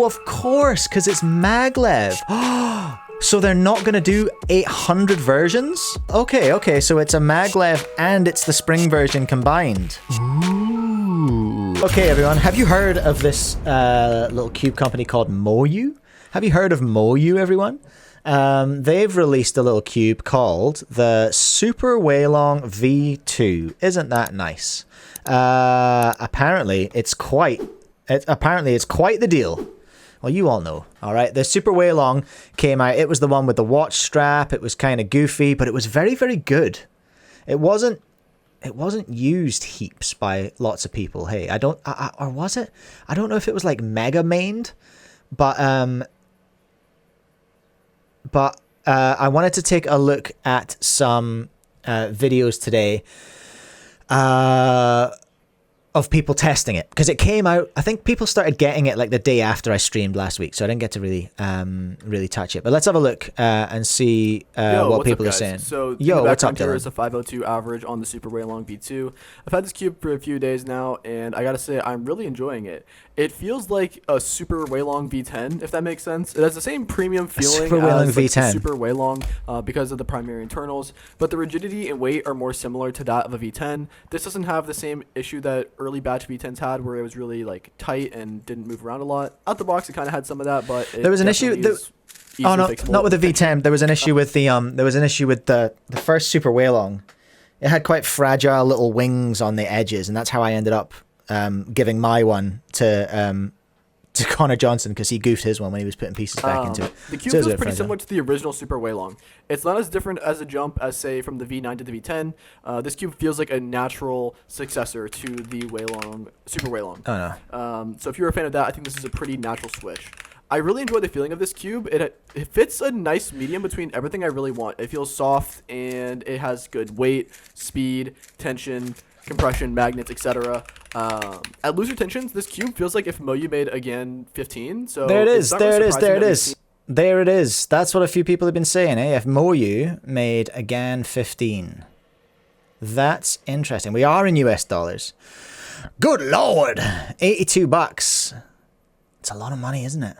of course, because it's maglev. So they're not going to do 800 versions? Okay, so it's a maglev and it's the spring version combined. Ooh. Okay, everyone, have you heard of this little cube company called Moyu? Have you heard of Moyu, everyone? They've released a little cube called the Super Weilong V2. Isn't that nice? Apparently, it's quite the deal. Well, you all know, all right? The Super Weilong came out. It was the one with the watch strap. It was kind of goofy, but it was very, very good. It wasn't used heaps by lots of people. Hey, or was it? I don't know if it was like mega mained, but I wanted to take a look at some videos today of people testing it, because it came out, I think people started getting it like the day after I streamed last week, so I didn't get to really touch it. But let's have a look and see what people are saying. So what's up, Dylan? Is a 502 average on the Super Weilong V2. I've had this cube for a few days now, and I gotta say I'm really enjoying it. It feels like a Super Weilong V10, if that makes sense. It has the same premium feeling Super Weilong as like, V10. the Super Weilong because of the primary internals, but the rigidity and weight are more similar to that of a V10. This doesn't have the same issue that early batch V10s had, where it was really like tight and didn't move around a lot. Out the box, it kind of had some of that, but there was an issue. Not with the V10. There was an issue with the first Super Weilong. It had quite fragile little wings on the edges, and that's how I ended up giving my one to Connor Johnson, because he goofed his one when he was putting pieces back into it. The cube feels pretty similar to the original Super Weilong. It's not as different as a jump as, say, from the V9 to the V10. This cube feels like a natural successor to the Super Weilong. Oh no. So if you're a fan of that, I think this is a pretty natural switch. I really enjoy the feeling of this cube. It fits a nice medium between everything I really want. It feels soft, and it has good weight, speed, tension, compression, magnets, etc. At looser tensions, this cube feels like if Moyu made again 15. So there it is. That's what a few people have been saying. If Moyu made again 15, that's interesting. We are in US dollars. Good Lord, $82. It's a lot of money, isn't it?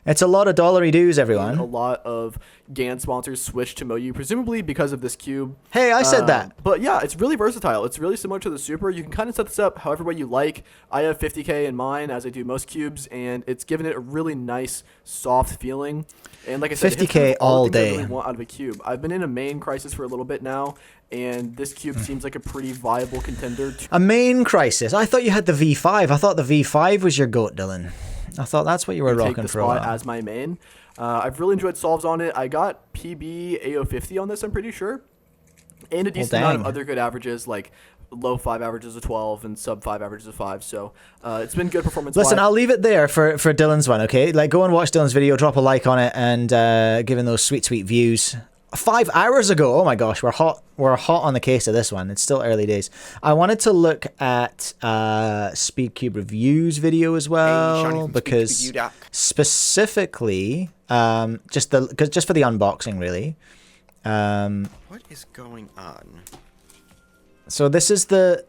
It's a lot of dollary dues, everyone. A lot of GAN sponsors switched to Moyu, presumably because of this cube. Hey, I said that. But yeah, it's really versatile. It's really similar to the Super. You can kind of set this up however way you like. I have 50K in mine, as I do most cubes, and it's given it a really nice, soft feeling. And like I said, 50K all day. I really want out of a cube. I've been in a main crisis for a little bit now, and this cube seems like a pretty viable contender. A main crisis? I thought you had the V5. I thought the V5 was your GOAT, Dylan. I thought that's what you were rocking for a while. As my main. I've really enjoyed solves on it. I got PB AO50 on this, I'm pretty sure. And a decent amount of other good averages, like low 5 averages of 12 and sub 5 averages of 5. So it's been good performance. Listen, I'll leave it there for Dylan's one, okay? Like, go and watch Dylan's video, drop a like on it, and give him those sweet views. 5 hours ago. Oh my gosh, we're hot on the case of this one. It's still early days. I wanted to look at Speedcube Reviews video as well, because specifically just for the unboxing, really. What is going on? So this is the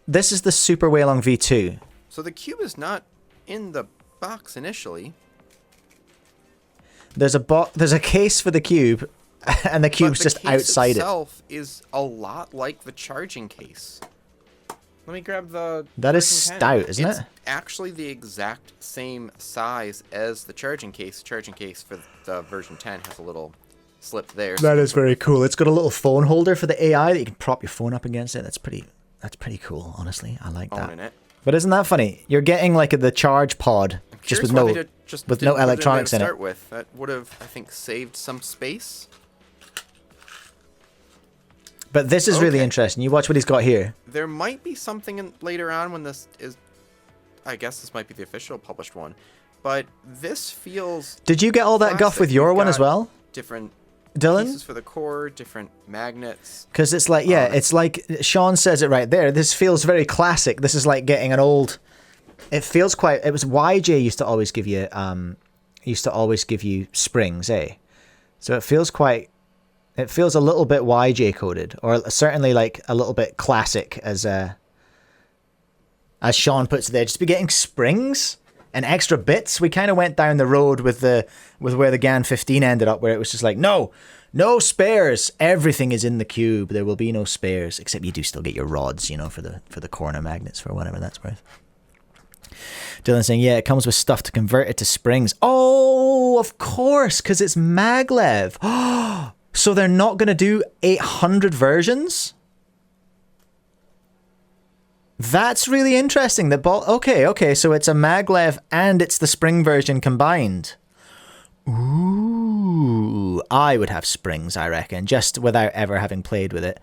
Super Weilong V2. So the cube is not in the box initially. There's a case for the cube. And the cube's just outside it. The case itself is a lot like the charging case. Let me grab the... That is stout, isn't it? It's actually the exact same size as the charging case. The charging case for the version 10 has a little slip there. That is very cool. It's got a little phone holder for the AI that you can prop your phone up against it. That's pretty cool, honestly. I like that. But isn't that funny? You're getting like the charge pod just with no electronics in it. Start with. That would have, I think, saved some space. But this is really interesting. You watch what he's got here. There might be something later on when this is... I guess this might be the official published one. But this feels... Did you get all that guff with your one as well? Different Dylan? pieces for the core, different magnets. Because it's like, it's like Sean says it right there. This feels very classic. This is like getting an old... It feels quite... It was YJ used to always give you springs, eh? So it feels quite... It feels a little bit YJ coded, or certainly like a little bit classic, as Sean puts it there. Just be getting springs. and extra bits. We kind of went down the road with where the GAN 15 ended up, where it was just like, no spares. Everything is in the cube. There will be no spares, except you do still get your rods, you know, for the corner magnets, for whatever that's worth. Dylan saying, yeah, it comes with stuff to convert it to springs. Oh, of course, because it's maglev. So they're not going to do 800 versions? That's really interesting. Okay, so it's a maglev and it's the spring version combined. Ooh, I would have springs, I reckon, just without ever having played with it.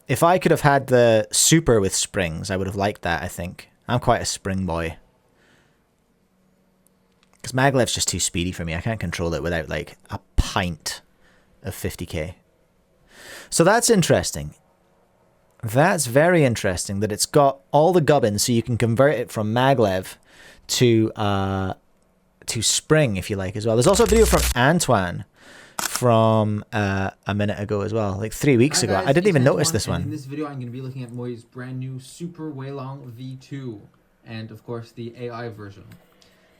If I could have had the super with springs, I would have liked that, I think. I'm quite a spring boy. Because maglev's just too speedy for me. I can't control it without like a pint of 50k. So that's interesting. That's very interesting that it's got all the gubbins, so you can convert it from maglev to spring, if you like, as well. There's also a video from Antoine from a minute ago as well, like 3 weeks ago. Guys, I didn't even notice this one. In this video, I'm going to be looking at Moyu's brand new Super Weilong V2 and, of course, the AI version.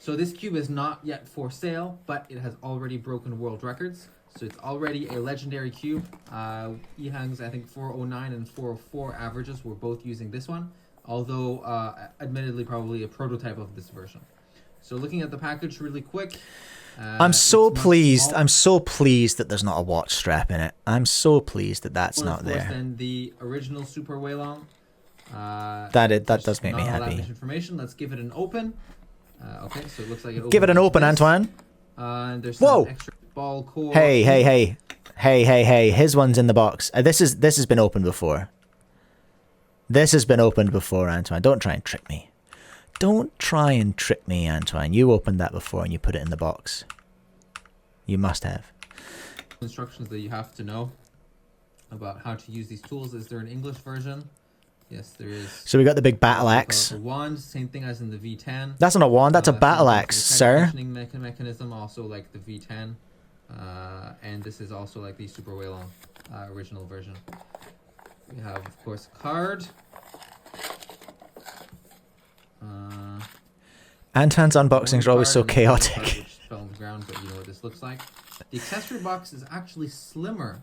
So this cube is not yet for sale, but it has already broken world records. So it's already a legendary cube. Ehang's, I think, 409 and 404 averages were both using this one, although admittedly probably a prototype of this version. So looking at the package really quick. I'm so pleased. I'm so pleased that there's not a watch strap in it. I'm so pleased that that's not there. Then the original Super Weilong. That does make me happy. That much information. Let's give it an open. Okay, so it looks like it. Give it an open, Antoine. And there's some extra ball core. Hey! His one's in the box. This has been opened before. This has been opened before, Antoine. Don't try and trick me. Don't try and trick me, Antoine. You opened that before and you put it in the box. You must have. Instructions that you have to know about how to use these tools. Is there an English version? Yes, there is. So we got the big battle axe. The wand, same thing as in the V10. That's not a wand, that's a battle axe, sir. Mechanism, also like the V10. And this is also like the Super Weilong original version. We have, of course, a card. Antoine's unboxings are always so chaotic. Which fell on the ground, but you know what this looks like. The accessory box is actually slimmer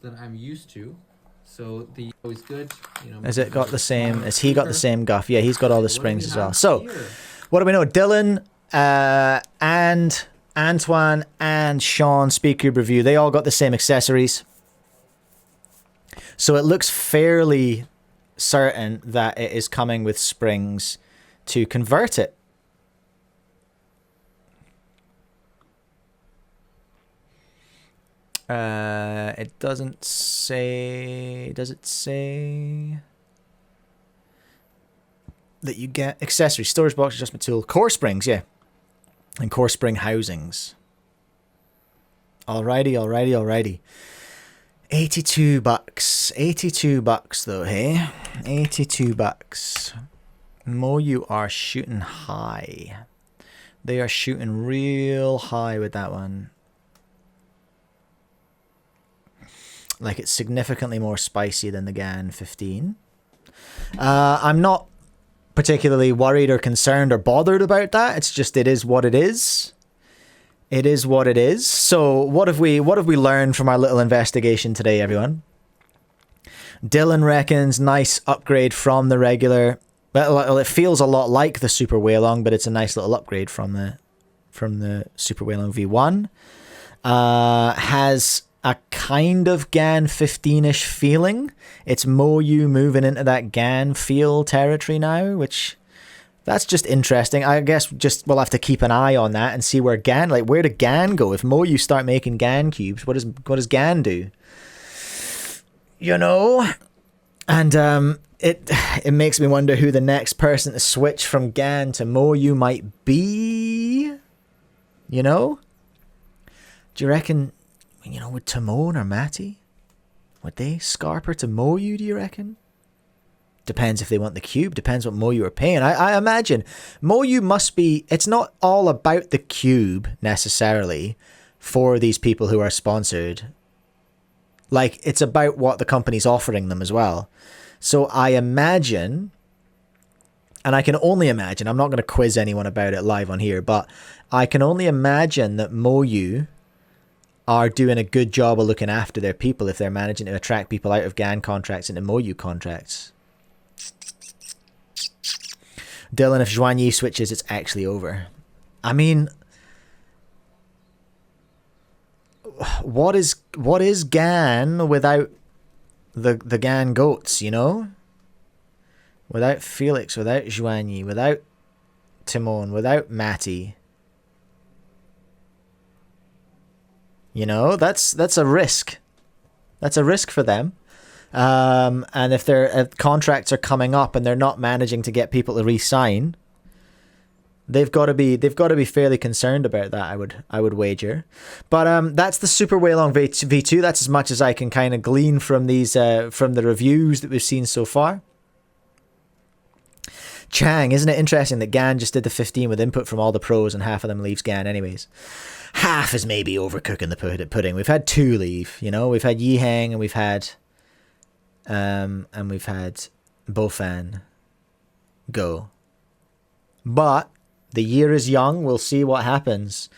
than I'm used to. So the always good. You know, has it got the same? Has he got the same guff? Yeah, he's got all the springs as well. So, what do we know? Dylan and Antoine and Sean Speedcube Review, they all got the same accessories. So it looks fairly certain that it is coming with springs to convert it. It doesn't say. Does it say that you get accessories, storage box, adjustment tool, core springs? Yeah, and core spring housings. Alrighty. $82. $82 though, hey? $82. Moyu are shooting high. They are shooting real high with that one. Like it's significantly more spicy than the GAN 15. I'm not particularly worried or concerned or bothered about that. It's just it is what it is. It is what it is. So what have we learned from our little investigation today, everyone? Dylan reckons nice upgrade from the regular. Well, it feels a lot like the Super Weilong, but it's a nice little upgrade from the Super Weilong V1. Has a kind of GAN 15-ish feeling. It's Moyu moving into that GAN feel territory now, which that's just interesting. I guess just we'll have to keep an eye on that and see where GAN, like where did GAN go? If Moyu start making GAN cubes, what does GAN do? You know? And it makes me wonder who the next person to switch from GAN to Moyu might be. You know? Do you reckon, you know, would Timon or Matty, would they Scarper to Moyu, do you reckon? Depends if they want the cube. Depends what Moyu are paying. I imagine Moyu must be, it's not all about the cube necessarily for these people who are sponsored. Like, it's about what the company's offering them as well. So I imagine And I can only imagine, I'm not going to quiz anyone about it live on here, but I can only imagine that Moyu are doing a good job of looking after their people if they're managing to attract people out of Gan contracts into Moyu contracts. Dylan, if Zhuan Yi switches, it's actually over. I mean, what is Gan without the Gan goats, you know? Without Felix, without Zhuan Yi, without Timon, without Matty. You know, that's a risk. That's a risk for them. And if their contracts are coming up and they're not managing to get people to re-sign, they've got to be fairly concerned about that. I would wager. But that's the Super Weilong V2. That's as much as I can kind of glean from these from the reviews that we've seen so far. Chang, isn't it interesting that Gan just did the 15 with input from all the pros and half of them leaves Gan anyways? Half is maybe overcooking the pudding. We've had 2 leave, you know. We've had Yihang and we've had Bofan go. But the year is young. We'll see what happens.